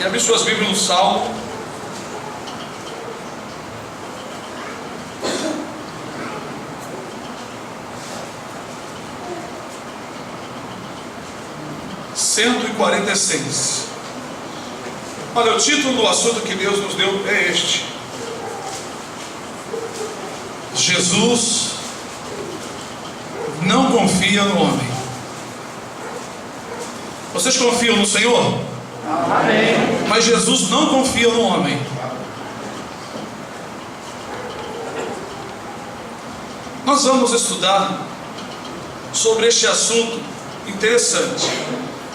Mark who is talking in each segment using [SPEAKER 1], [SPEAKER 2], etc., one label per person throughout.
[SPEAKER 1] E abrir suas Bíblias no Salmo 146. Olha, o título do assunto que Deus nos deu é este: Jesus não confia no homem. Vocês confiam no Senhor?
[SPEAKER 2] Amém.
[SPEAKER 1] Mas Jesus não confia no homem. Nós vamos estudar sobre este assunto interessante.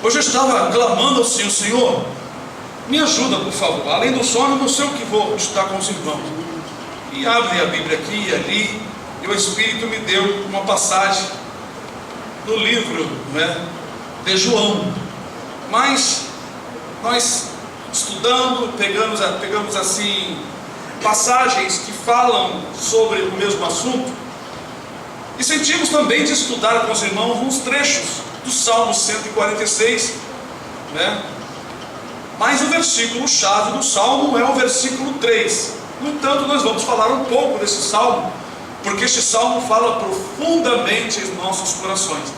[SPEAKER 1] Hoje eu estava clamando ao Senhor: Senhor, me ajuda, por favor. Além do sono, não sei o que vou estudar com os irmãos. E abre a Bíblia aqui e ali, e o Espírito me deu uma passagem no livro, de João. Mas nós estudando, pegamos assim passagens que falam sobre o mesmo assunto, e sentimos também de estudar com os irmãos uns trechos do Salmo 146, mas o versículo-chave do Salmo é o versículo 3. No entanto, nós vamos falar um pouco desse Salmo, porque este Salmo fala profundamente em nossos corações.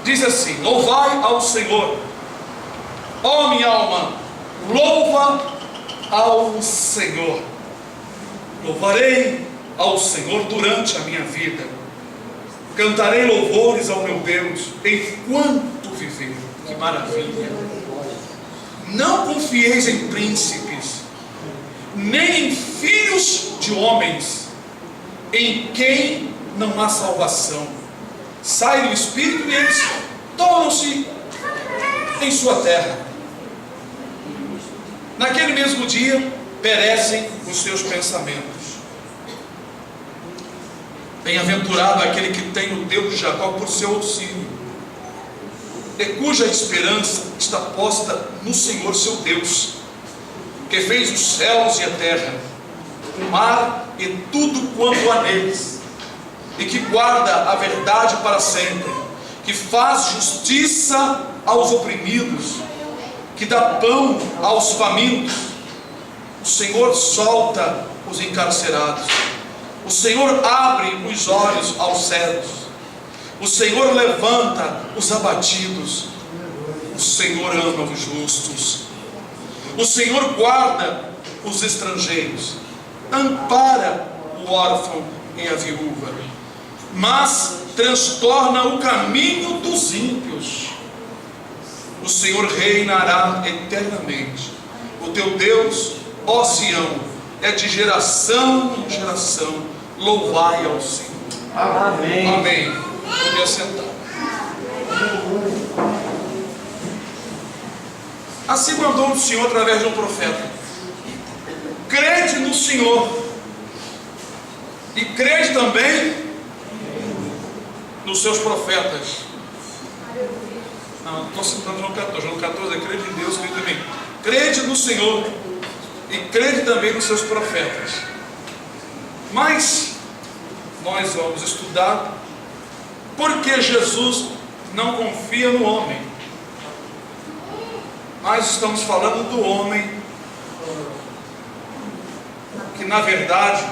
[SPEAKER 1] Diz assim: louvai ao Senhor, ó minha alma, louva ao Senhor. Louvarei ao Senhor durante a minha vida, cantarei louvores ao meu Deus enquanto viver. Que maravilha! Não confieis em príncipes, nem em filhos de homens, em quem não há salvação. Sai do Espírito e eles tornam-se em sua terra. Naquele mesmo dia perecem os seus pensamentos. Bem-aventurado aquele que tem o Deus de Jacó por seu auxílio, e cuja esperança está posta no Senhor seu Deus, que fez os céus e a terra, o mar e tudo quanto há neles, e que guarda a verdade para sempre, que faz justiça aos oprimidos, que dá pão aos famintos. O Senhor solta os encarcerados, o Senhor abre os olhos aos cegos, o Senhor levanta os abatidos, o Senhor ama os justos, o Senhor guarda os estrangeiros, ampara o órfão e a viúva, mas transtorna o caminho dos ímpios. O Senhor reinará eternamente. O teu Deus, ó Sião, é de geração em geração. Louvai ao Senhor.
[SPEAKER 2] Amém.
[SPEAKER 1] Amém. Pode assentar. Assim mandou o Senhor através de um profeta: crede no Senhor, e crede também nos seus profetas. Não estou citando João 14. João 14 é crede em Deus, crede em mim. Crede no Senhor e crede também nos seus profetas. Mas nós vamos estudar porque Jesus não confia no homem. Nós estamos falando do homem que na verdade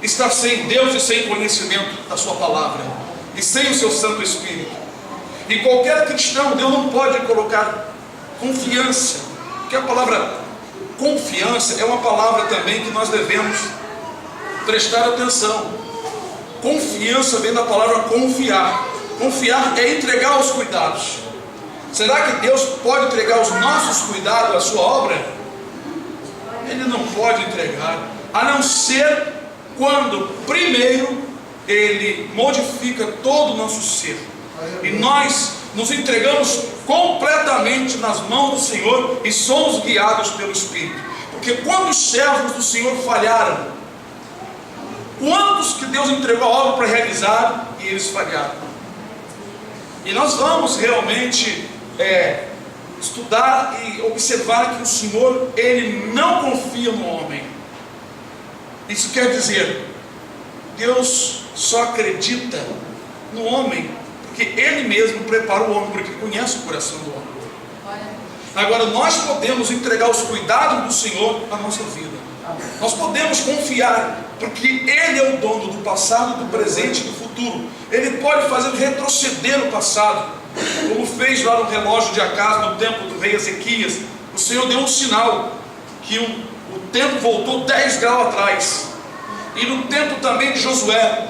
[SPEAKER 1] está sem Deus e sem conhecimento da sua palavra e sem o seu Santo Espírito. E qualquer cristão, Deus não pode colocar confiança, porque a palavra confiança é uma palavra também que nós devemos prestar atenção. Confiança vem da palavra confiar. Confiar é entregar os cuidados. Será que Deus pode entregar os nossos cuidados à sua obra? Ele não pode entregar, a não ser quando primeiro Ele modifica todo o nosso ser e nós nos entregamos completamente nas mãos do Senhor e somos guiados pelo Espírito. Porque quando os servos do Senhor falharam, quantos que Deus entregou a obra para realizar e eles falharam? E nós vamos realmente estudar e observar que o Senhor, Ele não confia no homem. Isso quer dizer, Deus só acredita no homem porque Ele mesmo prepara o homem, porque conhece o coração do homem. Agora, nós podemos entregar os cuidados do Senhor à nossa vida. Nós podemos confiar, porque Ele é o dono do passado, do presente e do futuro. Ele pode fazer retroceder o passado, como fez lá no relógio de Acas, no tempo do rei Ezequias. O Senhor deu um sinal que o tempo voltou 10 graus atrás. E no tempo também de Josué,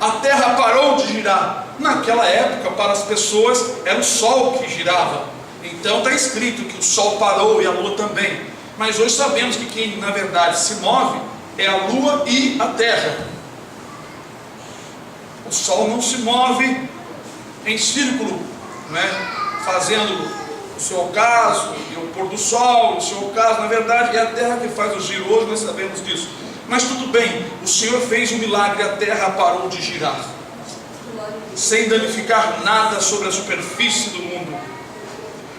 [SPEAKER 1] a terra parou de girar. Naquela época, para as pessoas, era o sol que girava. Então está escrito que o sol parou e a lua também. Mas hoje sabemos que quem na verdade se move é a lua e a terra. O sol não se move em círculo, fazendo o seu ocaso e o pôr do sol, o seu ocaso. Na verdade é a terra que faz o giro. Hoje nós sabemos disso. Mas tudo bem, o Senhor fez um milagre, a terra parou de girar, sem danificar nada sobre a superfície do mundo,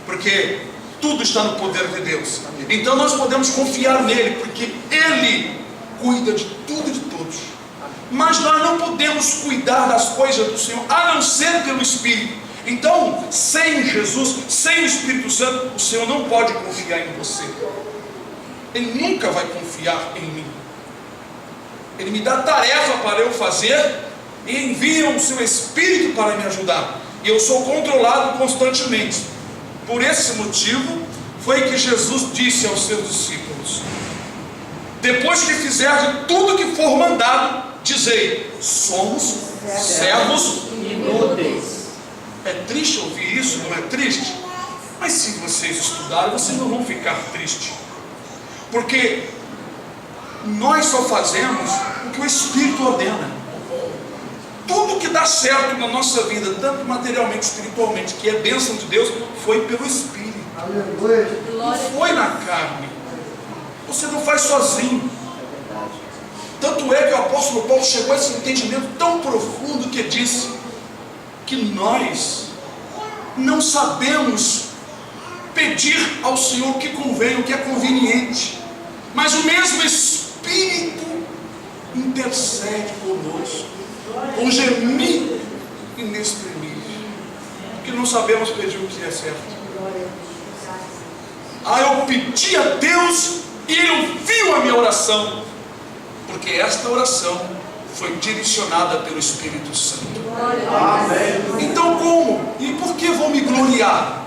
[SPEAKER 1] porque tudo está no poder de Deus. Então nós podemos confiar nele, porque Ele cuida de tudo e de todos. Mas nós não podemos cuidar das coisas do Senhor, a não ser pelo Espírito. Então, sem Jesus, sem o Espírito Santo, o Senhor não pode confiar em você. Ele nunca vai confiar em mim. Ele me dá tarefa para eu fazer e envia o seu Espírito para me ajudar. E eu sou controlado constantemente. Por esse motivo, foi que Jesus disse aos seus discípulos: depois que fizerdes tudo que for mandado, dizei: somos servos
[SPEAKER 2] inúteis.
[SPEAKER 1] É triste ouvir isso, não é triste? Mas se vocês estudarem, vocês não vão ficar tristes. Porque nós só fazemos o que o Espírito ordena. Tudo que dá certo na nossa vida, tanto materialmente, espiritualmente, que é bênção de Deus, foi pelo Espírito.
[SPEAKER 2] Aleluia.
[SPEAKER 1] Não foi na carne. Você não faz sozinho. Tanto é que o apóstolo Paulo chegou a esse entendimento tão profundo que disse que nós não sabemos pedir ao Senhor o que convém, o que é conveniente, mas o mesmo Espírito intercede conosco com gemido inexprimível, porque não sabemos pedir o que é certo. Eu pedi a Deus e Ele ouviu a minha oração, porque esta oração foi direcionada pelo Espírito Santo. Amém. Então como? E por que vou me gloriar?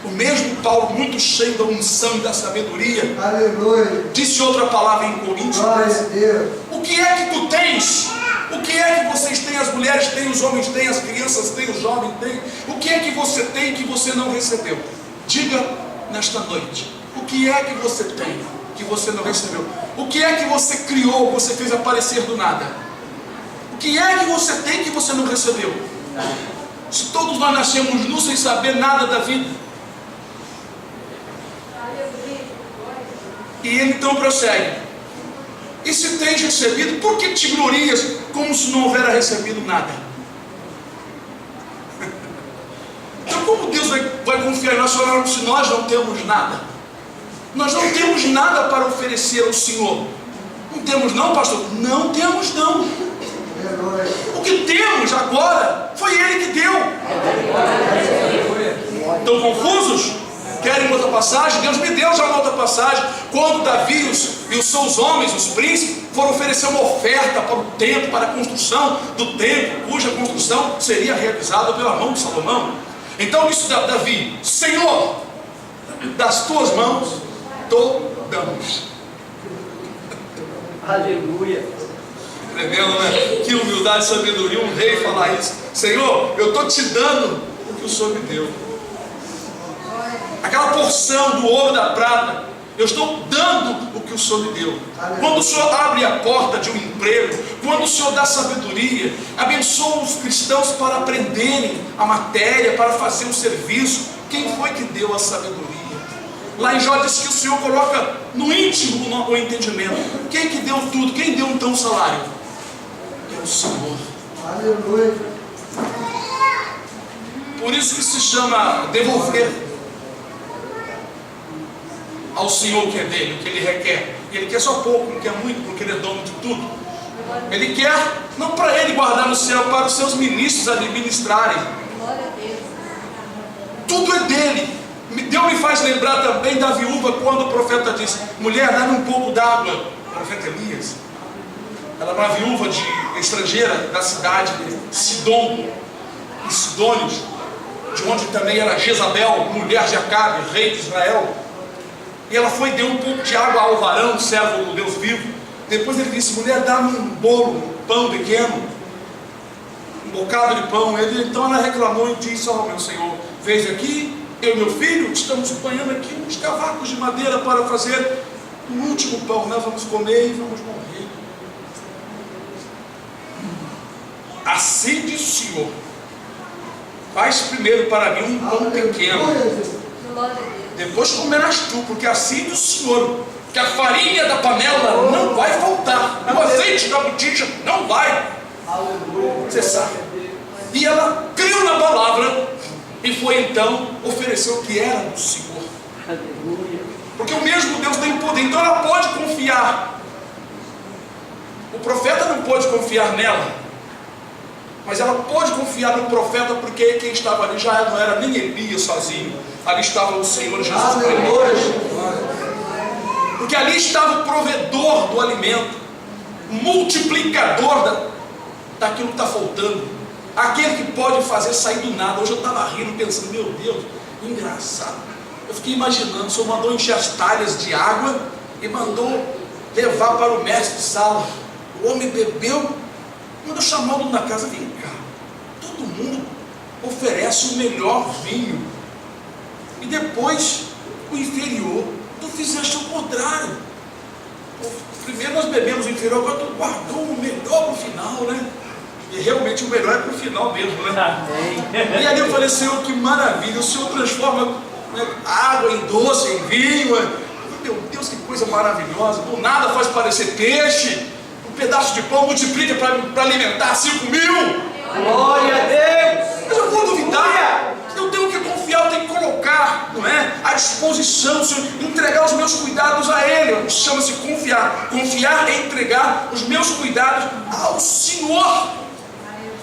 [SPEAKER 1] O mesmo Paulo, muito cheio da unção e da sabedoria,
[SPEAKER 2] aleluia,
[SPEAKER 1] disse outra palavra em Coríntios:
[SPEAKER 2] glória a Deus.
[SPEAKER 1] O que é que tu tens? O que é que vocês têm? As mulheres têm, os homens têm, as crianças têm, os jovens têm. O que é que você tem que você não recebeu? Diga nesta noite: o que é que você tem que você não recebeu? O que é que você criou, você fez aparecer do nada? O que é que você tem que você não recebeu? Se todos nós nascemos nus sem saber nada da vida. E ele então prossegue: e se tens recebido, por que te glorias como se não houvera recebido nada? Então como Deus vai confiar em nós se nós não temos nada? Nós não temos nada para oferecer ao Senhor. Não temos não, pastor? Não temos não. O que temos agora foi Ele que deu. Estão confusos? Querem outra passagem? Deus me deu já uma outra passagem. Quando Davi e os seus homens, os príncipes, foram oferecer uma oferta para o templo, para a construção do templo, cuja construção seria realizada pela mão de Salomão. Então disse Davi: Senhor, das tuas mãos damos.
[SPEAKER 2] Aleluia.
[SPEAKER 1] Entendendo, né? Que humildade e sabedoria um rei falar isso. Senhor, eu estou te dando o que o Senhor me deu. Aquela porção do ouro, da prata, eu estou dando o que o Senhor me deu. Quando o Senhor abre a porta de um emprego, quando o Senhor dá sabedoria, abençoa os cristãos para aprenderem a matéria, para fazer um serviço. Quem foi que deu a sabedoria? Lá em Jó diz que o Senhor coloca no íntimo o entendimento. Quem que deu tudo? Quem deu então o salário? É o Senhor.
[SPEAKER 2] Aleluia.
[SPEAKER 1] Por isso que se chama devolver ao Senhor o que é dele, o que ele requer. E ele quer só pouco, não quer muito, porque ele é dono de tudo. Ele quer, não para ele guardar no céu, para os seus ministros administrarem. Tudo é dele. Deus me faz lembrar também da viúva, quando o profeta disse: mulher, dá-me um pouco d'água. O profeta Elias, ela era uma viúva estrangeira da cidade de Sidom e Sidônios, de onde também era Jezabel, mulher de Acabe, rei de Israel. E ela foi e deu um pouco de água ao varão, servo do Deus vivo. Depois ele disse: mulher, dá-me um bolo, um pão pequeno, um bocado de pão. Então ela reclamou e disse: ó, meu senhor, veja aqui, eu e meu filho estamos apanhando aqui uns cavacos de madeira para fazer o último pão. Nós vamos comer e vamos morrer. Assim diz o Senhor: faz primeiro para mim um pão pequeno, depois comerás tu, porque assim diz o Senhor, que a farinha da panela não vai faltar, o azeite da botija não vai cessar. E ela creu na palavra e foi então oferecer o que era do Senhor, porque o mesmo Deus tem poder. Então ela pode confiar. O profeta não pode confiar nela, mas ela pode confiar no profeta, porque quem estava ali já não era nem Elias sozinho, ali estava o Senhor Jesus Cristo. Porque ali estava o provedor do alimento, o multiplicador daquilo que está faltando, aquele que pode fazer sair do nada. Hoje eu estava rindo, pensando: meu Deus, engraçado. Eu fiquei imaginando: o Senhor mandou encher as talhas de água e mandou levar para o mestre de sala. O homem bebeu, mandou chamar o dono da casa: vem cá, todo mundo oferece o melhor vinho, e depois o inferior tu fizeste o contrário. Primeiro nós bebemos o inferior, agora tu guardou o melhor para o final, né? E realmente o melhor é para o final mesmo, né? E ali eu falei: Senhor, que maravilha, o Senhor transforma, né, água em doce, em vinho. Meu Deus, que coisa maravilhosa. Do nada faz parecer peixe. Um pedaço de pão multiplica para alimentar 5.000.
[SPEAKER 2] Glória a Deus.
[SPEAKER 1] Mas eu vou duvidar. Eu tenho que confiar, eu tenho que colocar, não é, à disposição, Senhor, entregar os meus cuidados a Ele. Chama-se confiar. Confiar é entregar os meus cuidados ao Senhor,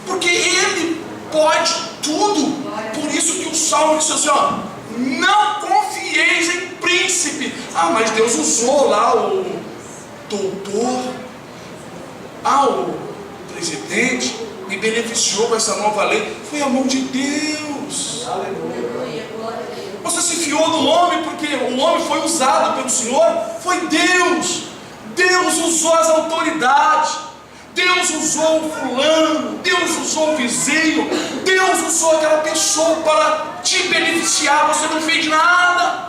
[SPEAKER 1] porque Ele pode tudo. Por isso que o Salmo diz assim: ó, não confieis em príncipe. Ah, mas Deus usou lá o doutor, o presidente, me beneficiou com essa nova lei. Foi a mão de Deus.
[SPEAKER 2] Aleluia.
[SPEAKER 1] Você se fiou no homem, porque o homem foi usado pelo Senhor. Foi Deus. Deus usou as autoridades. Deus usou o fulano. Deus usou o vizinho. Deus usou aquela pessoa para te beneficiar. Você não fez nada.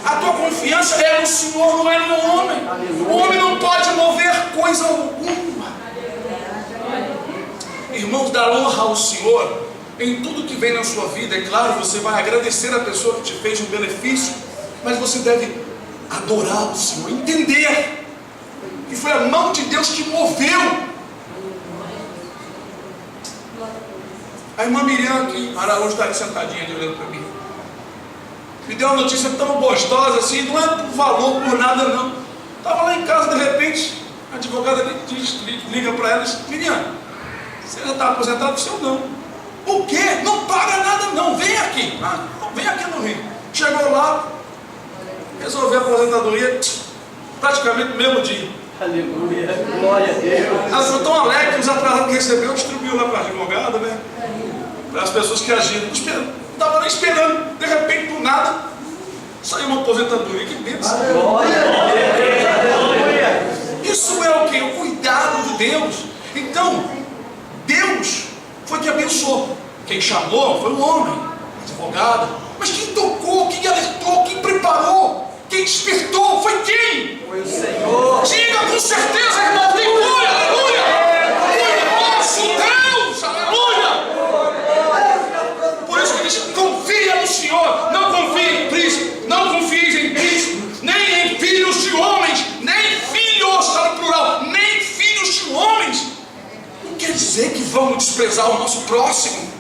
[SPEAKER 1] A tua confiança é no Senhor, não é no homem. O homem não pode mover coisa alguma. Irmãos, dar honra ao Senhor em tudo que vem na sua vida. É claro, você vai agradecer a pessoa que te fez um benefício, mas você deve adorar o Senhor, entender que foi a mão de Deus que moveu. A irmã Miriam aqui, Araújo, está ali sentadinha ali olhando para mim, me deu uma notícia tão gostosa assim. Não é por valor, por nada não. Estava lá em casa, de repente a advogada liga para ela e diz: Miriam, você já está aposentado? Eu disse: eu não. O quê? Não paga nada não, vem aqui. Vem aqui no Rio. Chegou lá, resolveu a aposentadoria praticamente no mesmo dia.
[SPEAKER 2] Aleluia, glória a Deus.
[SPEAKER 1] Ela ficou tão alegre que os atrasados que recebeu distribuiu lá para a advogada, né? Para as pessoas que agiram. Não estava nem esperando. De repente, do nada, saiu uma aposentadoria. Que bênção.
[SPEAKER 2] Glória a Deus. Aleluia.
[SPEAKER 1] Isso é o que? O cuidado de Deus. Então, Deus foi que abençoou. Quem chamou foi o homem, advogado. Mas quem tocou, quem alertou, quem preparou, quem despertou, foi quem?
[SPEAKER 2] Foi o Senhor.
[SPEAKER 1] Diga com certeza, irmão, tem glória, aleluia! Foi o nosso Deus, aleluia! Por isso que ele diz: confia no Senhor, não confie em príncipe, não confie em príncipe, nem em filhos de homens, nem filhos, está no plural, nem filhos de homens. Não quer dizer que vamos desprezar o nosso próximo.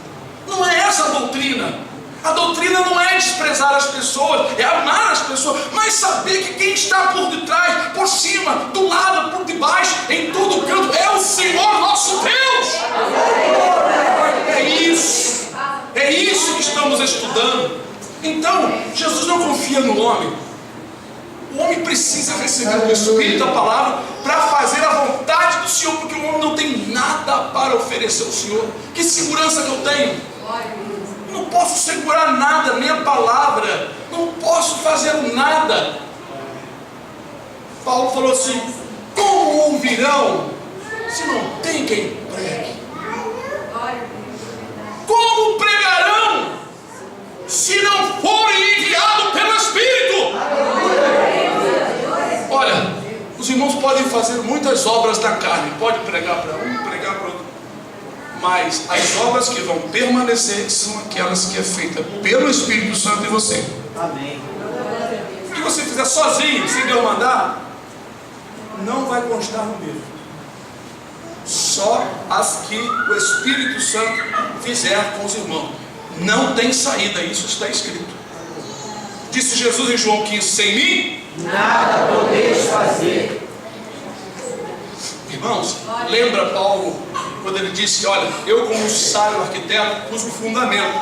[SPEAKER 1] Não é essa a doutrina. A doutrina não é desprezar as pessoas, é amar as pessoas, mas saber que quem está por detrás, por cima, do lado, por debaixo, em todo canto, é o Senhor nosso Deus. É ajudando. Então, Jesus não confia no homem. O homem precisa receber o Espírito, a palavra, para fazer a vontade do Senhor, porque o homem não tem nada para oferecer ao Senhor. Que segurança que eu tenho? Eu não posso segurar nada, nem a palavra, não posso fazer nada. Paulo falou assim: como ouvirão se não tem quem pregue? Como pregarão se não forem enviados pelo Espírito? Olha, os irmãos podem fazer muitas obras da carne, pode pregar para um, pregar para outro, mas as obras que vão permanecer são aquelas que é feita pelo Espírito Santo em você.
[SPEAKER 2] Amém.
[SPEAKER 1] O que você fizer sozinho, sem Deus mandar, não vai constar no livro. Só as que o Espírito Santo fizer com os irmãos. Não tem saída, isso está escrito. Disse Jesus em João 15: sem mim
[SPEAKER 2] nada podeis fazer.
[SPEAKER 1] Irmãos, lembra Paulo quando ele disse: olha, eu como sábio arquiteto pus o fundamento,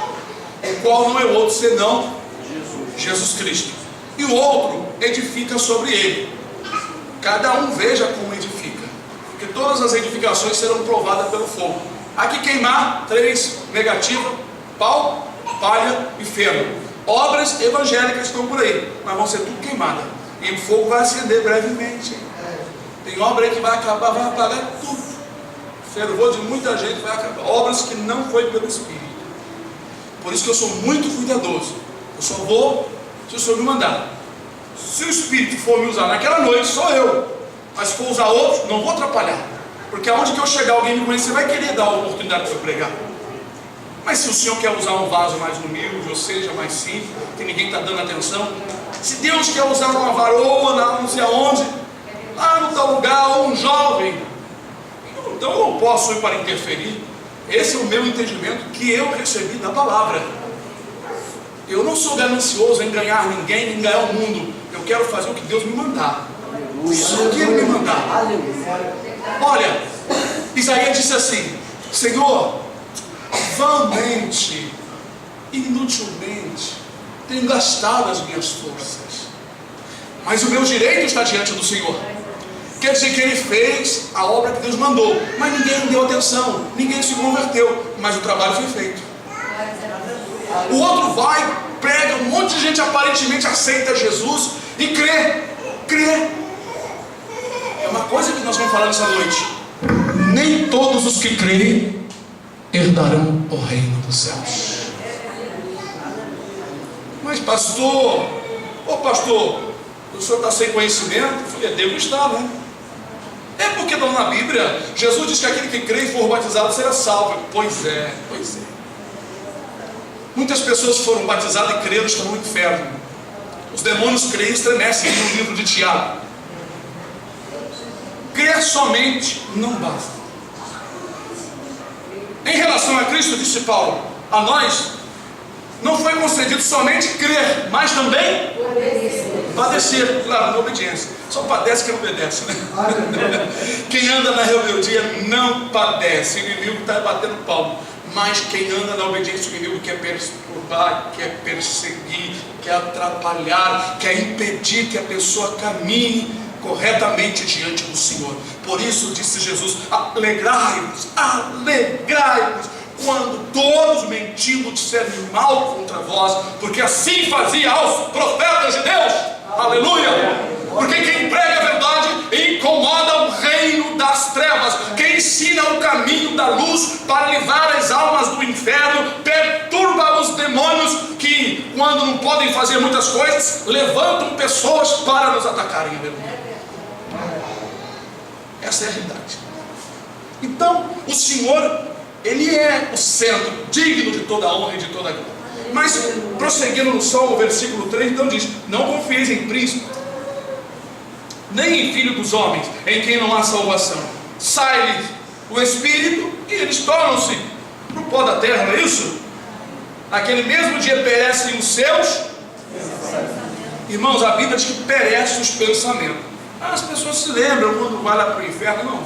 [SPEAKER 1] o qual não é outro senão Jesus Cristo, e o outro edifica sobre ele. Cada um veja como edifica, porque todas as edificações serão provadas pelo fogo. Aqui queimar, 3 negativa: pau, palha e feno. Obras evangélicas estão por aí, mas vão ser tudo queimadas, e o fogo vai acender brevemente. Tem obra aí que vai acabar, vai apagar tudo. Fervor de muita gente vai acabar. Obras que não foi pelo Espírito. Por isso que eu sou muito cuidadoso. Eu só vou se o Senhor me mandar. Se o Espírito for me usar naquela noite, sou eu. Mas se for usar outros, não vou atrapalhar. Porque aonde que eu chegar, alguém me conhecer, vai querer dar a oportunidade para eu pregar. Mas se o Senhor quer usar um vaso mais humilde, ou seja, mais simples, que ninguém está dando atenção, se Deus quer usar uma varoa, não sei aonde, lá no tal lugar, ou um jovem, então eu não posso ir para interferir. Esse é o meu entendimento que eu recebi da palavra. Eu não sou ganancioso em ganhar ninguém, em ganhar o mundo. Eu quero fazer o que Deus me mandar. Só que Ele me mandar. Olha, Isaías disse assim: Senhor, vãmente, inutilmente tenho gastado as minhas forças, mas o meu direito está diante do Senhor. Quer dizer que ele fez a obra que Deus mandou, mas ninguém deu atenção, ninguém se converteu, mas o trabalho foi feito. O outro vai, prega, um monte de gente aparentemente aceita Jesus e crê. É uma coisa que nós vamos falar nessa noite: nem todos os que creem herdarão o reino dos céus. Mas pastor, o senhor está sem conhecimento? Eu falei: devo estar, né? É porque não, na Bíblia Jesus diz que aquele que crê e for batizado será salvo. Pois é. Muitas pessoas foram batizadas e creram, estão no inferno. Os demônios creem e estremecem no livro de Tiago. Crer somente não basta. Em relação a Cristo, disse Paulo, a nós não foi concedido somente crer, mas também padecer. Claro, na obediência. Só padece quem obedece, né? Quem anda na rebeldia não padece. O inimigo está batendo palmo. Mas quem anda na obediência, o inimigo quer perturbar, quer perseguir, quer atrapalhar, quer impedir que a pessoa caminhe corretamente diante do Senhor. Por isso disse Jesus: alegrai-vos, quando todos mentindo disserem mal contra vós, porque assim fazia aos profetas de Deus. Aleluia! Porque quem prega a verdade incomoda o reino das trevas. Quem ensina o caminho da luz para livrar as almas do inferno perturba os demônios que, quando não podem fazer muitas coisas, levantam pessoas para nos atacarem. Essa é a realidade. Então, o Senhor, Ele é o centro, digno de toda a honra e de toda a glória. Mas, prosseguindo no Salmo, versículo 3, então diz: não confieis em príncipe, nem em filho dos homens, em quem não há salvação. Sai-lhes o espírito e eles tornam-se para o pó da terra, não é isso? Aquele mesmo dia perecem os seus. Irmãos, a Bíblia diz que perece os pensamentos. As pessoas se lembram quando vai lá para o inferno. Não,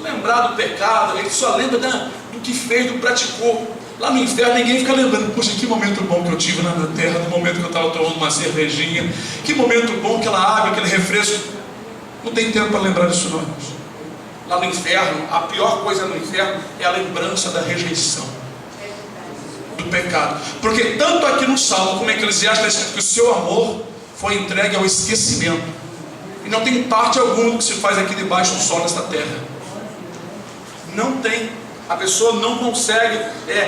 [SPEAKER 1] lembrar do pecado, ele só lembra do que fez, do praticou. Lá no inferno ninguém fica lembrando, poxa, que momento bom que eu tive lá na terra, no momento que eu estava tomando uma cervejinha, que momento bom, aquela água, aquele refresco. Não tem tempo para lembrar disso não, irmãos. Lá no inferno, a pior coisa no inferno é a lembrança da rejeição, do pecado. Porque tanto aqui no Salmo como em Eclesiastes está escrito que o seu amor foi entregue ao esquecimento. E não tem parte alguma do que se faz aqui debaixo do sol nesta terra. Não tem. A pessoa não consegue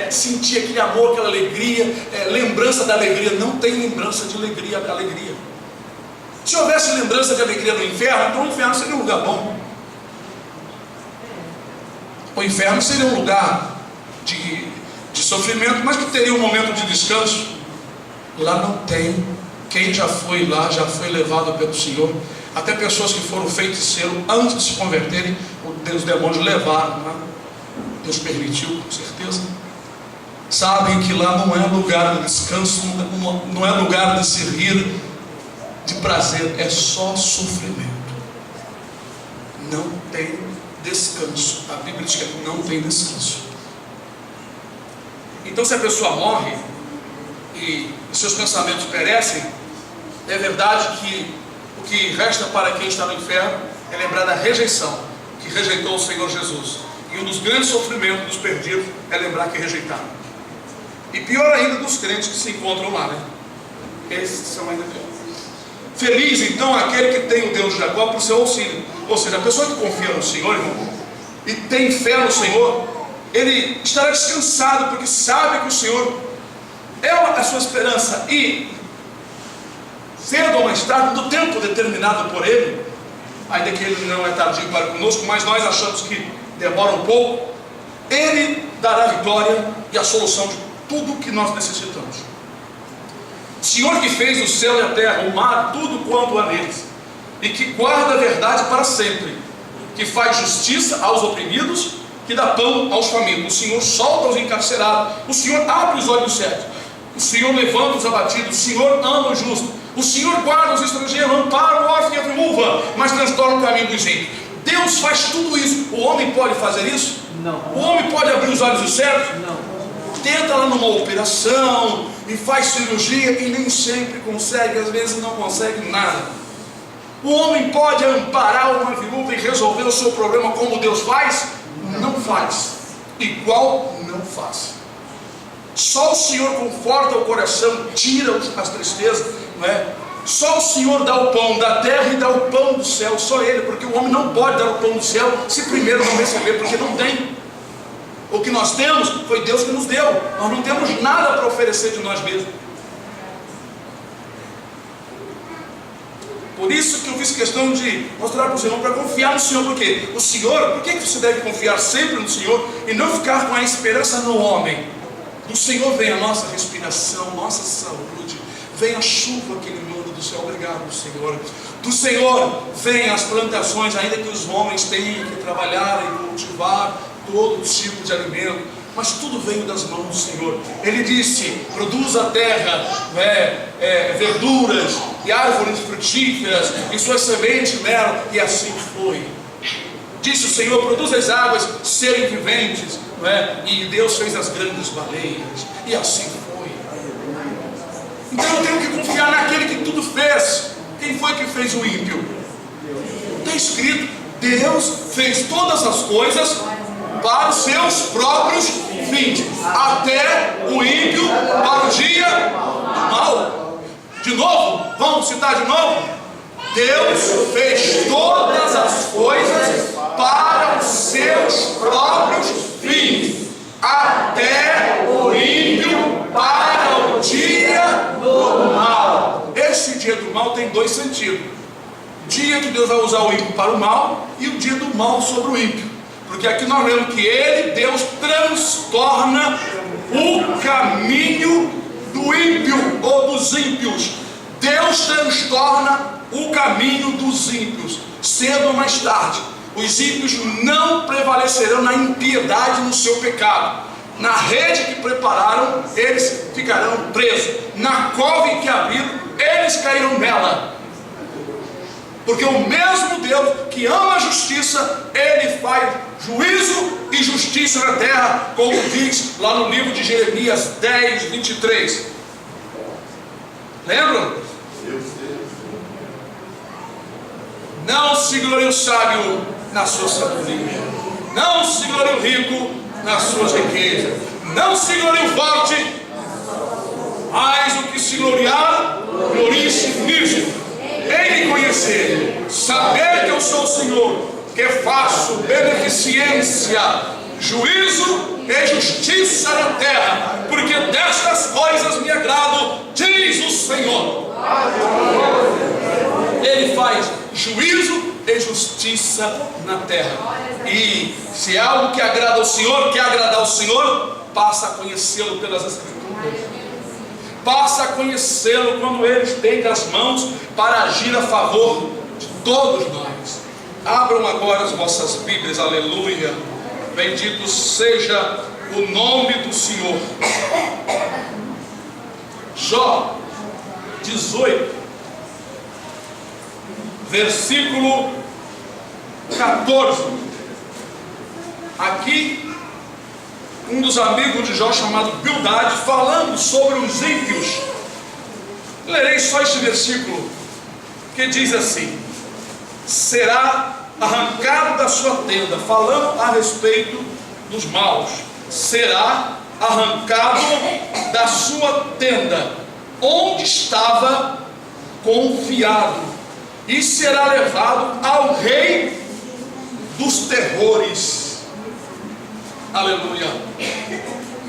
[SPEAKER 1] sentir aquele amor, aquela alegria, lembrança da alegria. Não tem lembrança de alegria. Se houvesse lembrança de alegria no inferno, então o inferno seria um lugar bom. O inferno seria um lugar de sofrimento, mas que teria um momento de descanso. Lá não tem. Quem já foi lá, já foi levado pelo Senhor. Até pessoas que foram feiticeiros antes de se converterem, os demônios levaram, né? Deus permitiu, com certeza. Sabem que lá não é lugar de descanso, não é lugar de se rir, de prazer, é só sofrimento. Não tem descanso. A Bíblia diz que não tem descanso. Então, se a pessoa morre e seus pensamentos perecem, é verdade que o que resta para quem está no inferno é lembrar da rejeição, que rejeitou o Senhor Jesus. E um dos grandes sofrimentos dos perdidos é lembrar que rejeitaram. E pior ainda dos crentes que se encontram lá, né? Esses são ainda piores. Feliz então aquele que tem o Deus de Jacó por seu auxílio. Ou seja, a pessoa que confia no Senhor, irmão, e tem fé no Senhor, ele estará descansado, porque sabe que o Senhor é a sua esperança. E cedo ou mais tarde, do tempo determinado por Ele, ainda que Ele não é tardio para conosco, mas nós achamos que demora um pouco, Ele dará a vitória e a solução de tudo que nós necessitamos. O Senhor que fez o céu e a terra, o mar, tudo quanto há neles, e que guarda a verdade para sempre, que faz justiça aos oprimidos, que dá pão aos famintos. O Senhor solta os encarcerados, o Senhor abre os olhos cegos, o Senhor levanta os abatidos, o Senhor ama o justo, o Senhor guarda os estrangeiros, ampara o órfão e a viúva, mas transtorna o caminho dos ímpios. Deus faz tudo isso. O homem pode fazer isso?
[SPEAKER 2] Não.
[SPEAKER 1] O homem pode abrir os olhos dos cegos?
[SPEAKER 2] Não.
[SPEAKER 1] Tenta lá numa operação e faz cirurgia e nem sempre consegue, às vezes não consegue nada. O homem pode amparar uma viúva e resolver o seu problema como Deus faz? Não faz. Igual não faz. Só o Senhor conforta o coração, tira as tristezas, não é? Só o Senhor dá o pão da terra e dá o pão do céu, só Ele, porque o homem não pode dar o pão do céu se primeiro não receber, porque não tem. O que nós temos foi Deus que nos deu, nós não temos nada para oferecer de nós mesmos. Por isso que eu fiz questão de mostrar para o Senhor, para confiar no Senhor, porque o Senhor, por que você deve confiar sempre no Senhor e não ficar com a esperança no homem? Do Senhor vem a nossa respiração, nossa saúde, vem a chuva que Ele manda do céu, obrigado Senhor. Do Senhor vem as plantações, ainda que os homens tenham que trabalhar e cultivar todo tipo de alimento, mas tudo veio das mãos do Senhor. Ele disse, produz a terra verduras e árvores frutíferas, e suas sementes mel, e assim foi. Disse o Senhor, produz as águas serem viventes, e Deus fez as grandes baleias, e assim foi. Então eu tenho que confiar naquele que tudo fez. Quem foi que fez o ímpio? Está escrito, Deus fez todas as coisas para os seus próprios fins, até o ímpio para o dia do mal. De novo, vamos citar de novo? Deus fez todas as coisas para os seus próprios fins, até o ímpio para o dia do mal. Esse dia do mal tem dois sentidos: o dia que Deus vai usar o ímpio para o mal, e o dia do mal sobre o ímpio. Porque aqui nós vemos que Deus transtorna o caminho do ímpio ou dos ímpios. Deus transtorna o caminho dos ímpios. Cedo ou mais tarde, os ímpios não prevalecerão na impiedade, no seu pecado. Na rede que prepararam, eles ficarão presos. Na cova que abriram, eles cairão nela. Porque o mesmo Deus que ama a justiça, Ele faz juízo e justiça na terra, como diz lá no livro de Jeremias 10, 23. Lembram? Não se glorie o sábio na sua sabedoria, não se glorie o rico nas suas riquezas, não se glorie o forte, mas o que se gloriar, glorie-se nisso, em me conhecer, saber que eu sou o Senhor, que faço beneficência, juízo e justiça na terra, porque destas coisas me agrado, diz o Senhor. Ele faz juízo e justiça na terra. E se é algo que agrada ao Senhor, quer agradar ao Senhor, passa a conhecê-lo pelas Escrituras. Passa a conhecê-lo quando Ele estende as mãos para agir a favor de todos nós. Abram agora as vossas Bíblias, aleluia. Bendito seja o nome do Senhor. Jó 18, versículo 14. Aqui, um dos amigos de Jó, chamado Bildade, falando sobre os ímpios. Lerei só este versículo, que diz assim: será arrancado da sua tenda, falando a respeito dos maus, será arrancado da sua tenda, onde estava confiado, e será levado ao rei dos terrores. Aleluia.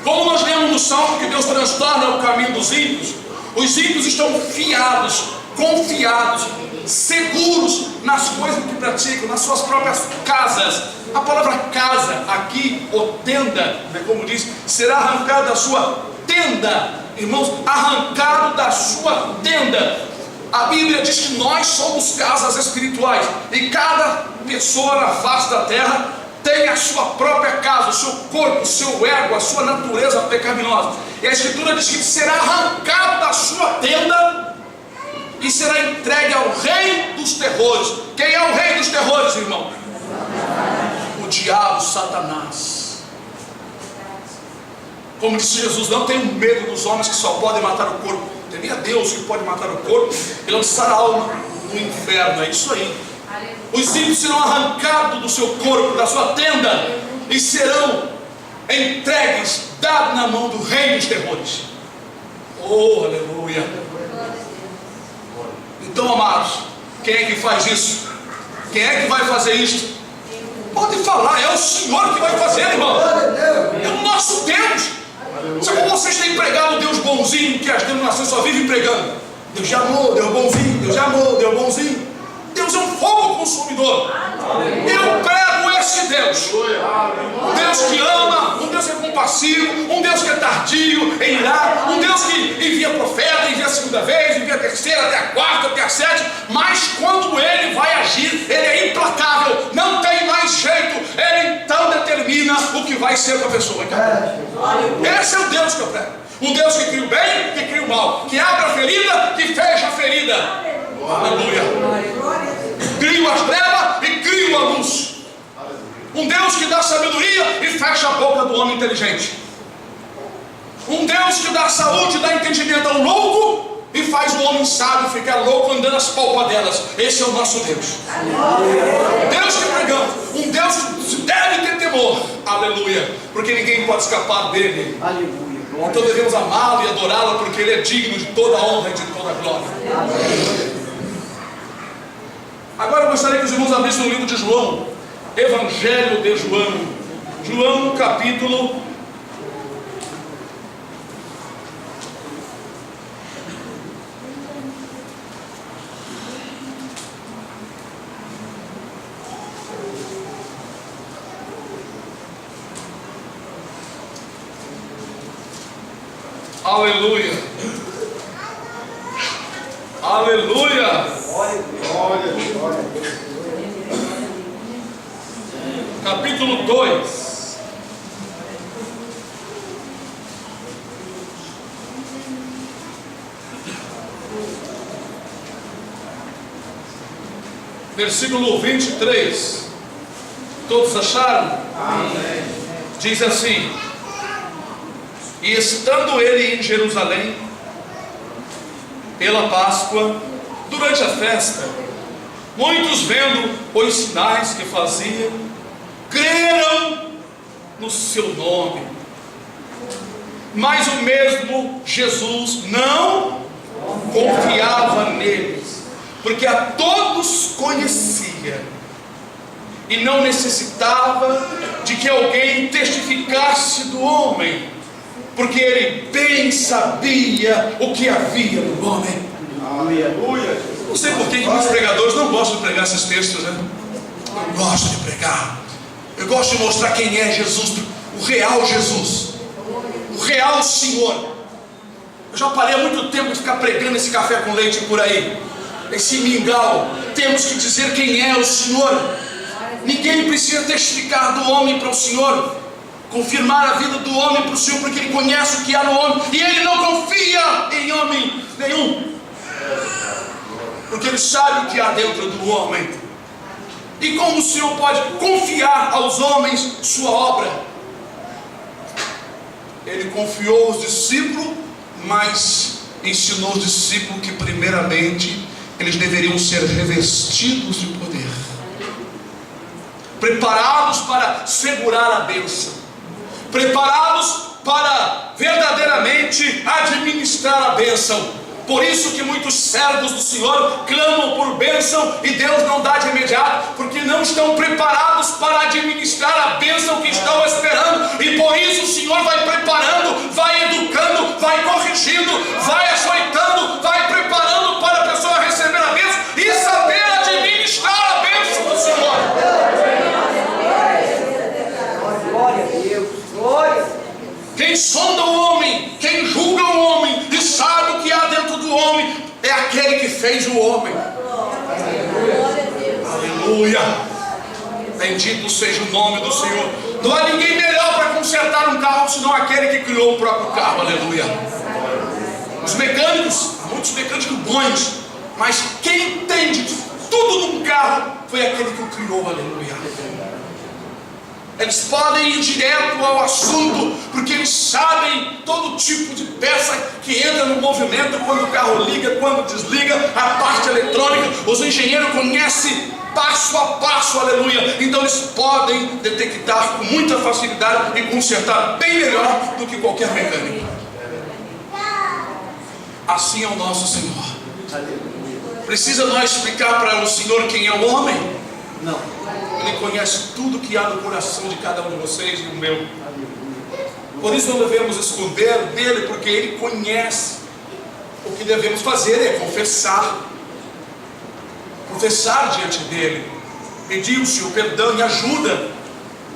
[SPEAKER 1] Como nós lemos no Salmo que Deus transtorna o caminho dos ímpios, os ímpios estão fiados, confiados, seguros nas coisas que praticam, nas suas próprias casas. A palavra casa aqui, ou tenda, como diz, será arrancado da sua tenda. Irmãos, arrancado da sua tenda. A Bíblia diz que nós somos casas espirituais, e cada pessoa na face da terra tem a sua própria casa, o seu corpo, o seu ego, a sua natureza pecaminosa. E a Escritura diz que será arrancado da sua tenda e será entregue ao rei dos terrores. Quem é o rei dos terrores, irmão? O diabo, Satanás. Como disse Jesus, não tenham medo dos homens que só podem matar o corpo. Temia Deus que pode matar o corpo e lançar a alma no inferno. É isso aí. Os ímpios serão arrancados do seu corpo, da sua tenda, e serão entregues, dados na mão do rei dos terrores. Oh, aleluia. Então, amados, quem é que faz isso? Quem é que vai fazer isto? Pode falar, é o Senhor que vai fazer, irmão. É o nosso Deus. Sabe como vocês têm pregado o Deus bonzinho, que as denominações só vivem pregando? Deus de amor, Deus bonzinho, Deus de amor, Deus bonzinho. Deus é um fogo consumidor. Eu prego esse Deus, um Deus que ama, um Deus que é compassivo, um Deus que é tardio em irar, um Deus que envia profeta, envia a segunda vez, envia a terceira, até a quarta, até a sétima, mas quando Ele vai agir, Ele é implacável, não tem mais jeito. Ele então determina o que vai ser para a pessoa. Esse é o Deus que eu prego. Um Deus que cria o bem, que cria o mal, que abre a ferida, que fecha a ferida. Aleluia. Crio as trevas e crio a luz. Um Deus que dá sabedoria e fecha a boca do homem inteligente. Um Deus que dá saúde e dá entendimento ao louco e faz o homem sábio ficar louco andando as palpadelas. Esse é o nosso Deus. Deus que pregamos. Um Deus que deve ter temor. Aleluia. Porque ninguém pode escapar dele.
[SPEAKER 2] Aleluia.
[SPEAKER 1] Então devemos amá-lo e adorá-lo, porque Ele é digno de toda honra e de toda glória. Agora eu gostaria que os irmãos abrissem no livro de João, Evangelho de João, João capítulo 1. Aleluia. Aleluia. Capítulo 2. versículo 23. Todos acharam?
[SPEAKER 2] Amém.
[SPEAKER 1] Diz assim: e estando ele em Jerusalém pela Páscoa, durante a festa, muitos, vendo os sinais que fazia, creram no seu nome. Mas o mesmo Jesus não confiava neles, porque a todos conhecia, e não necessitava de que alguém testificasse do homem, porque ele bem sabia o que havia no homem.
[SPEAKER 2] Aleluia.
[SPEAKER 1] Não sei por que muitos pregadores não gostam de pregar esses textos, né? Eu gosto de pregar. Eu gosto de mostrar quem é Jesus, o real Jesus, o real Senhor. Eu já parei há muito tempo de ficar pregando esse café com leite por aí, esse mingau. Temos que dizer quem é o Senhor. Ninguém precisa testificar do homem para o Senhor, confirmar a vida do homem para o Senhor, porque ele conhece o que há no homem, e ele não confia em homem nenhum, porque ele sabe o que há dentro do homem. E como o Senhor pode confiar aos homens sua obra? Ele confiou aos discípulos, mas ensinou os discípulos que primeiramente eles deveriam ser revestidos de poder, preparados para segurar a bênção, preparados para verdadeiramente administrar a bênção. Por isso que muitos servos do Senhor clamam por bênção e Deus não dá de imediato, porque não estão preparados para administrar a bênção que estão esperando. E por isso o Senhor vai preparando, vai educando, vai corrigindo, vai açoitando, vai preparando para a pessoa receber a bênção e saber administrar a bênção do Senhor.
[SPEAKER 2] Glória a Deus. Glória.
[SPEAKER 1] Quem sonda o homem, quem julga o homem e sabe o que há dentro do homem, é aquele que fez o homem. Aleluia. Bendito seja o nome do Senhor. Não há ninguém melhor para consertar um carro senão aquele que criou o próprio carro. Aleluia. Os mecânicos, muitos mecânicos bons, mas quem entende tudo num carro foi aquele que o criou. Aleluia. Eles podem ir direto ao assunto, porque eles sabem todo tipo de peça que entra no movimento, quando o carro liga, quando desliga, a parte eletrônica. Os engenheiros conhecem passo a passo, aleluia. Então eles podem detectar com muita facilidade e consertar bem melhor do que qualquer mecânico. Assim é o nosso Senhor. Precisa nós explicar para o Senhor quem é o homem? Não. Ele conhece tudo que há no coração de cada um de vocês e no meu. Por isso não devemos esconder dele, porque ele conhece. O que devemos fazer é confessar. Confessar diante dele, pedir o Senhor perdão e ajuda,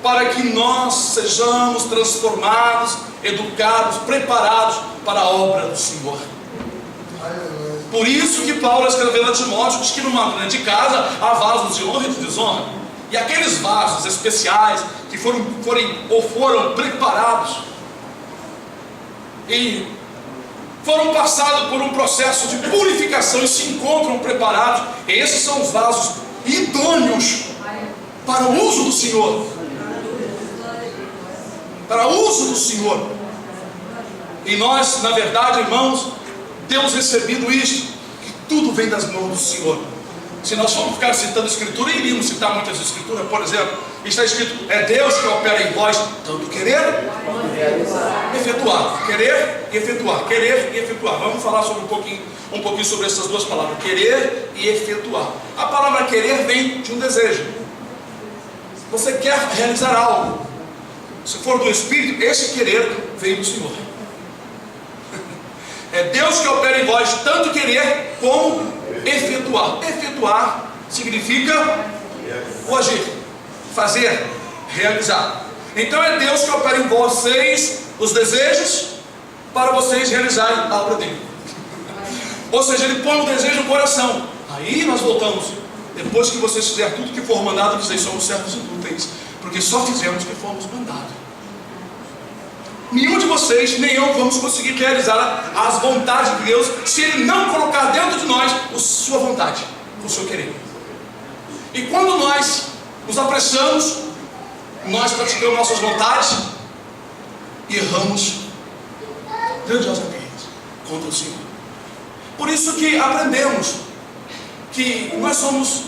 [SPEAKER 1] para que nós sejamos transformados, educados, preparados para a obra do Senhor. Por isso que Paulo escreveu a Timóteo, diz que numa grande casa há vasos de honra e de desonra. E aqueles vasos especiais que foram preparados e foram passados por um processo de purificação e se encontram preparados, esses são os vasos idôneos para o uso do Senhor. Para o uso do Senhor. E nós, na verdade, irmãos, temos recebido isto, que tudo vem das mãos do Senhor. Se nós formos ficar citando Escritura, iríamos citar muitas Escrituras. Por exemplo, está escrito: é Deus que opera em vós tanto querer e efetuar. Querer e efetuar. Querer e efetuar. Vamos falar sobre um pouquinho sobre essas duas palavras: querer e efetuar. A palavra querer vem de um desejo. Você quer realizar algo. Se for do Espírito, esse querer vem do Senhor. É Deus que opera em vós tanto querer como efetuar. Efetuar significa o agir, fazer, realizar. Então é Deus que opera em vocês os desejos para vocês realizarem a obra dele. Ou seja, ele põe o desejo no coração. Aí nós voltamos. Depois que vocês fizerem tudo que for mandado, vocês somos servos inúteis, porque só fizemos o que fomos mandados. Nenhum de vocês, nem eu, vamos conseguir realizar as vontades de Deus se Ele não colocar dentro de nós a sua vontade, o seu querer. E quando nós nos apressamos, nós praticamos nossas vontades e erramos grandiosamente contra o Senhor. Por isso que aprendemos que nós somos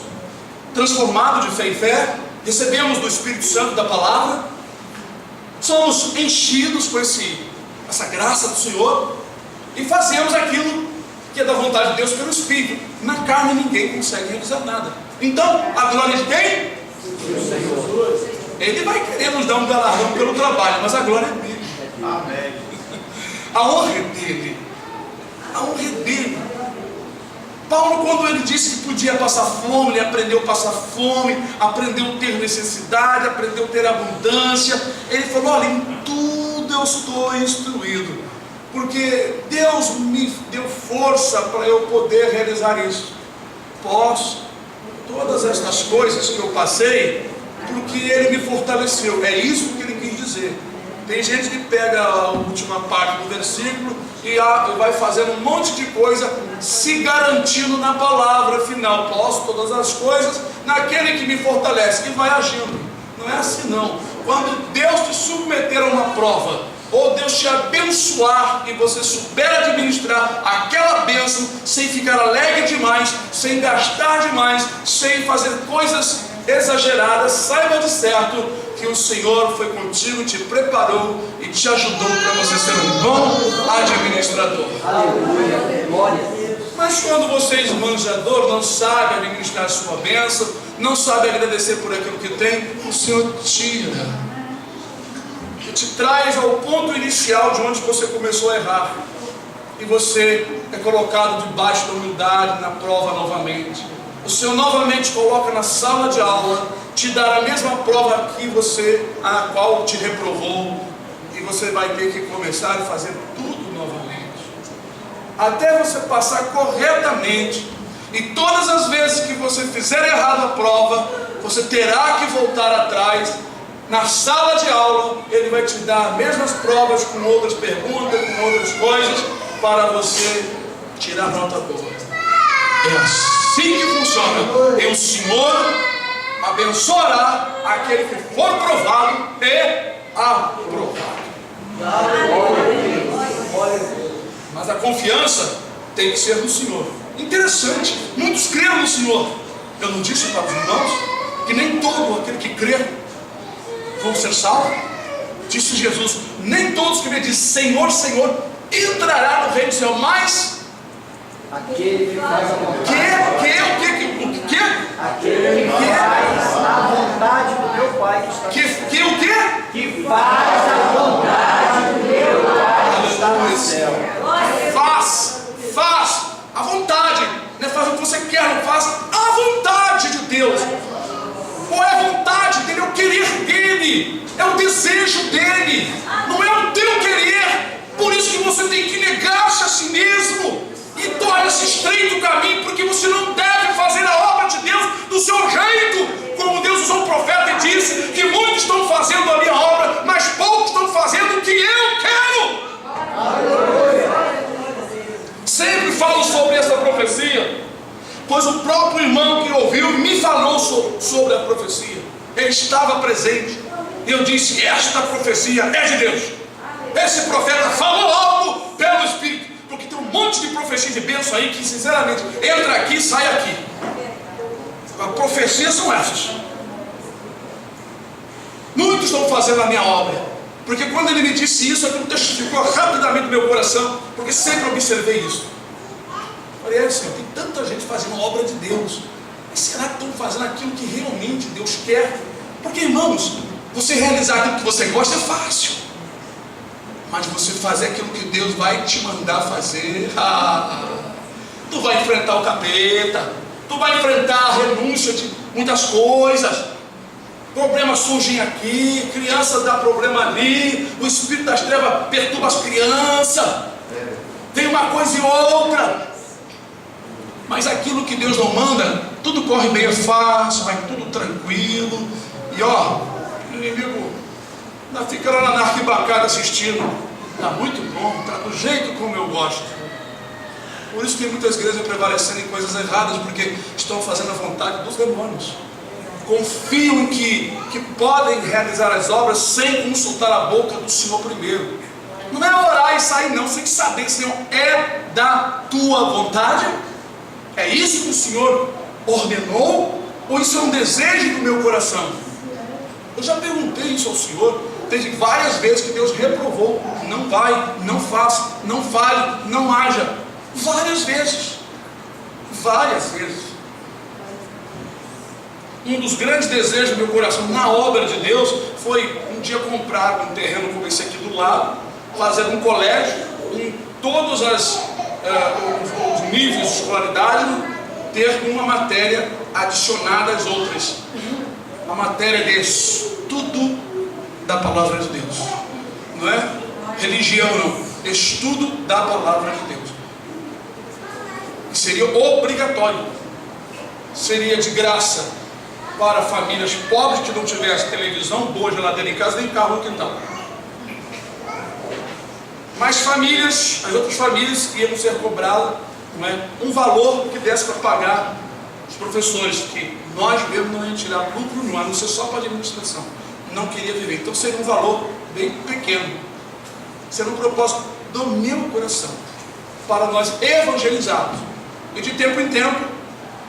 [SPEAKER 1] transformados de fé em fé, recebemos do Espírito Santo da palavra, somos enchidos com essa graça do Senhor e fazemos aquilo que é da vontade de Deus pelo Espírito. Na carne ninguém consegue realizar nada. Então, a glória de quem? Do Senhor. Ele vai querer nos dar um galardão pelo trabalho, mas a glória é dele.
[SPEAKER 2] Amém.
[SPEAKER 1] A honra é dele. A honra é dele. Paulo, quando ele disse que podia passar fome, ele aprendeu a passar fome, aprendeu a ter necessidade, aprendeu a ter abundância. Ele falou: olha, em tudo eu estou instruído, porque Deus me deu força para eu poder realizar isso. Posso todas estas coisas que eu passei, porque Ele me fortaleceu. É isso que Ele quis dizer. Tem gente que pega a última parte do versículo e vai fazendo um monte de coisa, se garantindo na palavra final. Posso todas as coisas naquele que me fortalece, e vai agindo. Não é assim não. Quando Deus te submeter a uma prova, ou Deus te abençoar e você souber administrar aquela bênção, sem ficar alegre demais, sem gastar demais, sem fazer coisas exageradas, saiba de certo que o Senhor foi contigo, te preparou e te ajudou para você ser um bom administrador.
[SPEAKER 2] Aleluia, glória a Deus.
[SPEAKER 1] Mas quando você é esbanjador, não sabe administrar a sua bênção, não sabe agradecer por aquilo que tem, o Senhor tira e te traz ao ponto inicial de onde você começou a errar, e você é colocado debaixo da humildade, na prova novamente. O Senhor novamente coloca na sala de aula, te dá a mesma prova que a qual te reprovou, e você vai ter que começar a fazer tudo novamente, até você passar corretamente. E todas as vezes que você fizer errado a prova, você terá que voltar atrás. Na sala de aula, Ele vai te dar as mesmas provas, com outras perguntas, com outras coisas, para você tirar nota boa. É assim que funciona. E o Senhor abençoará aquele que for provado e aprovado. Mas a confiança tem que ser no Senhor. Interessante, muitos creram no Senhor. Eu não disse para os irmãos que nem todo aquele que crê vão ser salvos? Disse Jesus: nem todos que me dizem Senhor, Senhor entrará no reino do céu, mas
[SPEAKER 2] aquele que faz a vontade.
[SPEAKER 1] Aquele
[SPEAKER 2] que faz a vontade do meu Pai que está no céu.
[SPEAKER 1] O quê?
[SPEAKER 2] Que faz a vontade do meu Pai que está no céu.
[SPEAKER 1] Faz a vontade. Não é fazer o que você quer, não faz a vontade de Deus. Qual é a vontade dele? É o querer dele, é o desejo dele, não é o teu querer. Por isso que você tem que negar-se a si mesmo e torna-se estreito o caminho, porque você não deve fazer a obra de Deus do seu jeito. Como Deus usou o profeta e disse que muitos estão fazendo a minha obra, mas poucos estão fazendo o que eu quero. Sempre falo sobre essa profecia, pois o próprio irmão que ouviu me falou sobre a profecia. Ele estava presente e eu disse: esta profecia é de Deus. Esse profeta falou algo pelo Espírito, porque tem um monte de profecia de bênção aí que sinceramente entra aqui e sai aqui. A profecia são essas. Muitos estão fazendo a minha obra, porque quando ele me disse isso, aquilo testificou rapidamente no meu coração, porque sempre observei isso. Falei: Senhor, tem tanta gente fazendo a obra de Deus, mas será que estão fazendo aquilo que realmente Deus quer? Porque, irmãos, você realizar aquilo que você gosta é fácil, mas você fazer aquilo que Deus vai te mandar fazer, tu vai enfrentar o capeta, tu vai enfrentar a renúncia de muitas coisas. Problemas surgem aqui, criança dá problema ali, o espírito das trevas perturba as crianças, tem uma coisa e outra. Mas aquilo que Deus não manda, tudo corre bem, é fácil, vai tudo tranquilo. E o inimigo ainda fica lá na arquibancada assistindo. Está muito bom, está do jeito como eu gosto. Por isso que muitas igrejas prevalecendo em coisas erradas, porque estão fazendo a vontade dos demônios. confiam em que podem realizar as obras sem consultar a boca do Senhor primeiro. Não é orar e sair não, sem saber, Senhor, é da tua vontade? É isso que o Senhor ordenou? Ou isso é um desejo do meu coração? Eu já perguntei isso ao Senhor. Teve várias vezes que Deus reprovou: não vai, não faça, não fale, não haja. Várias vezes. Um dos grandes desejos do meu coração na obra de Deus foi um dia comprar um terreno como esse aqui do lado, fazer um colégio em todos os níveis de escolaridade, ter uma matéria adicionada às outras. A matéria de estudo da palavra de Deus. Não é religião, não. Estudo da palavra de Deus. E seria obrigatório. Seria de graça para famílias pobres que não tivessem televisão, boa geladeira em casa, nem carro no quintal. Mas famílias, as outras famílias iam ser cobradas, não é, um valor que desse para pagar os professores, que nós mesmos não íamos tirar lucro no ano, não ser só para a administração. Não queria viver. Então seria um valor bem pequeno. Seria um propósito do meu coração, para nós evangelizarmos. E de tempo em tempo,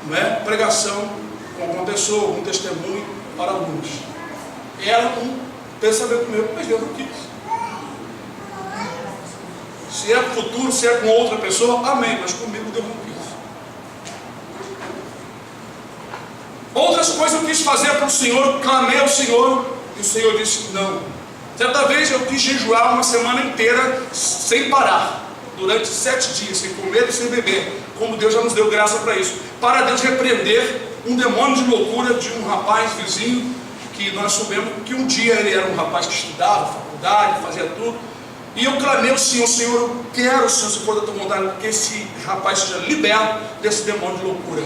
[SPEAKER 1] não é, pregação com alguma pessoa, algum testemunho para alguns. Era um pensamento meu, mas Deus não quis. Se é para o futuro, se é com outra pessoa, amém, mas comigo Deus não quis. Outras coisas eu quis fazer para o Senhor, clamei ao Senhor, e o Senhor disse não. Certa vez eu quis jejuar uma semana inteira sem parar, durante 7 dias, sem comer e sem beber, como Deus já nos deu graça para isso, para Deus repreender um demônio de loucura de um rapaz vizinho, que nós soubemos que um dia ele era um rapaz que estudava, faculdade, fazia tudo, e eu clamei ao Senhor: Senhor, eu quero, Senhor, se for da tua vontade, que esse rapaz seja liberto desse demônio de loucura.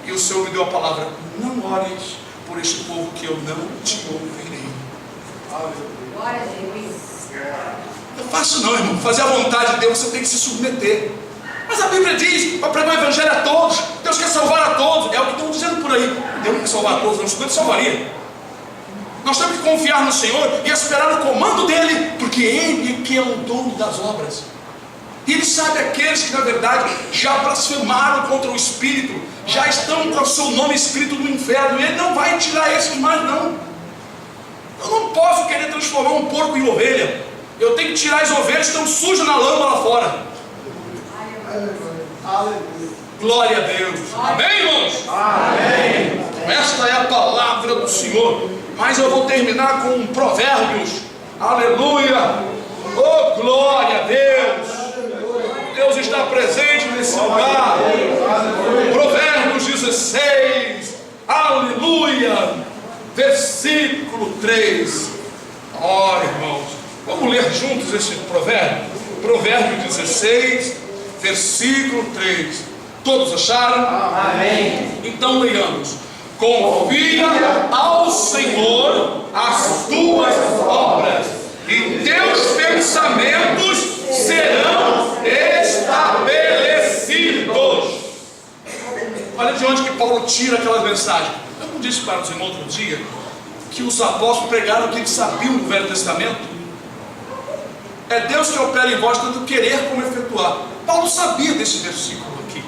[SPEAKER 1] E o Senhor me deu a palavra: não ores por este povo, que eu não te ouvirei.
[SPEAKER 2] Glória a Deus.
[SPEAKER 1] Não é fácil não, irmão. Fazer a vontade de Deus, você tem que se submeter. Mas a Bíblia diz para pregar o evangelho a todos. Deus quer salvar a todos. É o que estão dizendo por aí. Deus não quer salvar a todos, não. Senão Ele salvaria. Nós temos que confiar no Senhor e esperar o comando dEle, porque Ele é que é o dono das obras. E Ele sabe aqueles que na verdade já blasfemaram contra o Espírito, já estão com o seu nome escrito no inferno, e Ele não vai tirar esses mais não. Eu não posso querer transformar um porco em ovelha. Eu tenho que tirar as ovelhas que estão sujas na lama lá fora. Glória a Deus. Amém, irmãos? Amém. Esta é a palavra do Senhor. Mas eu vou terminar com Provérbios. Aleluia. Oh, glória a Deus. Deus está presente nesse lugar. Provérbios 16. Aleluia. Versículo 3. Ó, irmãos, vamos ler juntos esse provérbio. Provérbio 16, versículo 3. Todos acharam? Amém. Então leiamos: confia ao Senhor as tuas obras, e teus pensamentos serão estabelecidos. Olha de onde que Paulo tira aquela mensagem. Eu não disse para os irmãos outro dia que os apóstolos pregaram que eles sabiam do Velho Testamento? É Deus que opera em vós tanto querer como efetuar. Paulo sabia desse versículo aqui.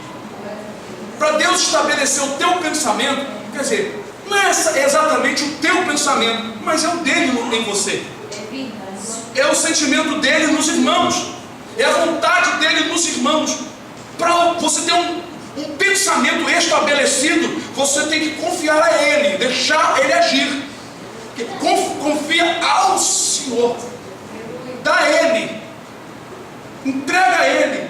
[SPEAKER 1] Para Deus estabelecer o teu pensamento, quer dizer, não é exatamente o teu pensamento, mas é o dele em você. É o sentimento dele nos irmãos, é a vontade dele nos irmãos. Para você ter um pensamento estabelecido, você tem que confiar a Ele, deixar Ele agir. Confia ao Senhor, dá a Ele, entrega a Ele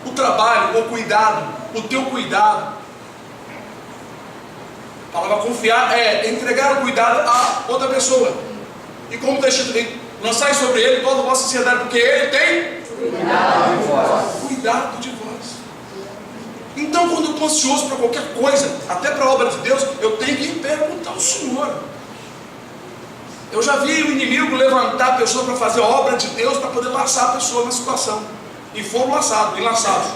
[SPEAKER 1] o trabalho, o cuidado, o teu cuidado. A palavra confiar é entregar o cuidado a outra pessoa. E como está escrito, lançai sobre Ele toda a vossa ansiedade, porque Ele tem cuidado de vós. Cuidado de vós. Então, quando eu estou ansioso para qualquer coisa, até para a obra de Deus, eu tenho que perguntar ao Senhor. Eu já vi o inimigo levantar a pessoa para fazer a obra de Deus, para poder laçar a pessoa na situação. E foram laçados, enlaçados.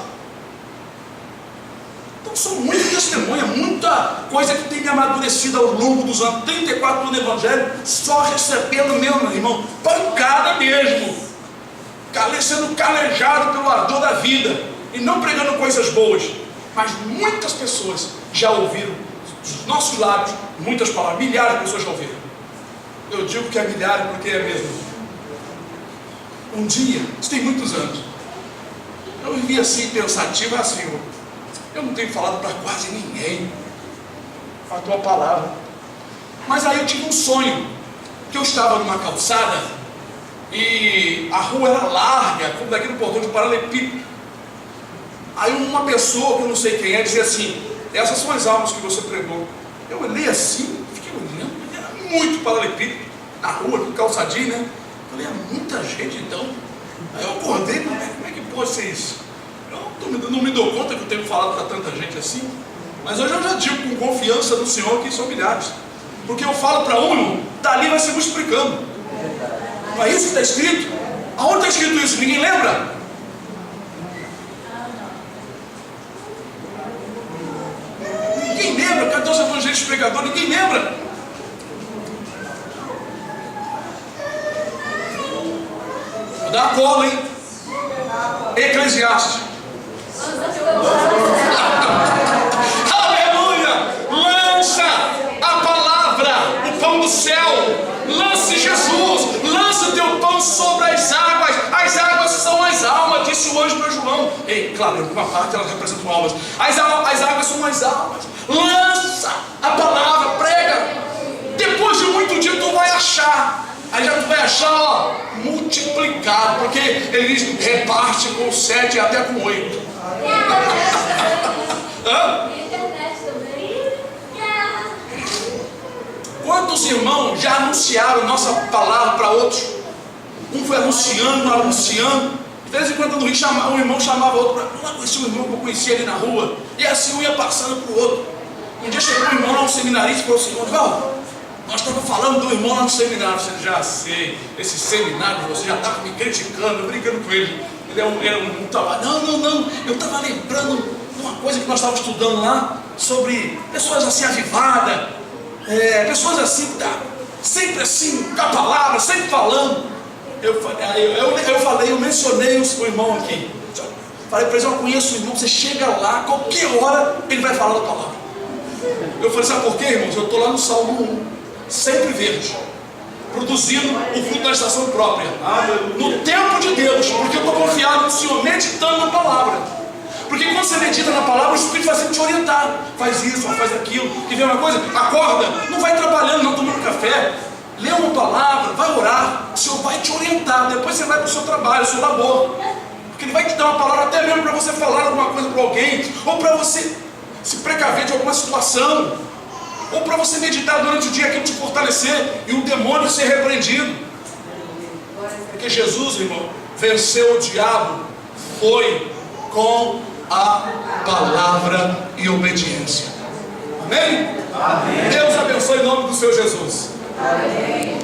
[SPEAKER 1] Então são muitas testemunhas, muita coisa que tem me amadurecido ao longo dos anos. 34 anos no Evangelho, só recebendo mesmo, meu irmão, pancada mesmo, sendo calejado pelo ardor da vida, e não pregando coisas boas, mas muitas pessoas já ouviram dos nossos lábios muitas palavras, milhares de pessoas já ouviram. Eu digo que é milhares porque é mesmo. Um dia, isso tem muitos anos, eu vivi assim, pensativo, assim, eu não tenho falado para quase ninguém a tua palavra. Mas aí eu tive um sonho, que eu estava numa calçada, e a rua era larga, como daquele portão de paralelepípedo. Aí uma pessoa, que eu não sei quem é, dizia assim: essas são as almas que você pregou. Eu olhei assim, fiquei olhando, era muito paralelepípedo, na rua, no calçadinho, né? Eu falei, é muita gente então. Aí eu acordei, como é que pode ser isso? Eu não me dou conta que eu tenho falado para tanta gente assim, mas hoje eu já digo com confiança no Senhor que são milhares, porque eu falo para um, dali vai se multiplicando. Não é isso que está escrito? Aonde está escrito isso? Ninguém lembra? Ninguém lembra? Cadê os evangelhos pregadores? Ninguém lembra? Vou dar a cola, hein? Eclesiastes. Aleluia! Lança a palavra, o pão do céu. Lance Jesus, lance o teu pão sobre as águas são as almas, disse o anjo para João. Ei, claro, em alguma parte elas representam almas. As águas são as almas. Lança a palavra, prega. Depois de muito dia tu vai achar. Aí já tu vai achar, ó, multiplicado, porque ele diz, reparte com 7 e até com 8. Quantos irmãos já anunciaram nossa palavra para outros? Um foi anunciando. De vez em quando no Rio um irmão chamava outro. Eu conheci um irmão que eu conhecia ali na rua. E assim um ia passando para o outro. Um dia chegou um irmão lá, um seminarista, e falou assim: Osvaldo, nós estávamos falando do irmão lá no seminário. Você já sei, esse seminário, você já estava me criticando, brincando com ele. Ele era um trabalho. Não, eu estava lembrando de uma coisa que nós estávamos estudando lá, sobre pessoas assim avivadas, pessoas assim, sempre assim, com a palavra, sempre falando. Eu mencionei o irmão aqui. Falei para eles, eu conheço o irmão, você chega lá, qualquer hora ele vai falar da palavra. Eu falei, sabe por quê, irmãos? Eu estou lá no Salmo 1, sempre verde, produzindo o fruto da estação própria, no tempo de Deus, porque eu estou confiado no Senhor, meditando na palavra. Porque quando você medita na palavra, o Espírito vai sempre te orientar. Faz isso, faz aquilo. Quer ver uma coisa? Acorda, não vai trabalhando, não tomando café. Lê uma palavra, vai orar. O Senhor vai te orientar. Depois você vai para o seu trabalho, o seu labor. Porque Ele vai te dar uma palavra até mesmo para você falar alguma coisa para alguém, ou para você se precaver de alguma situação, ou para você meditar durante o dia, aquilo te fortalecer e o demônio ser repreendido. Porque Jesus, irmão, venceu o diabo, foi com a palavra e obediência. Amém? Amém. Deus abençoe em nome do Senhor Jesus. Amém.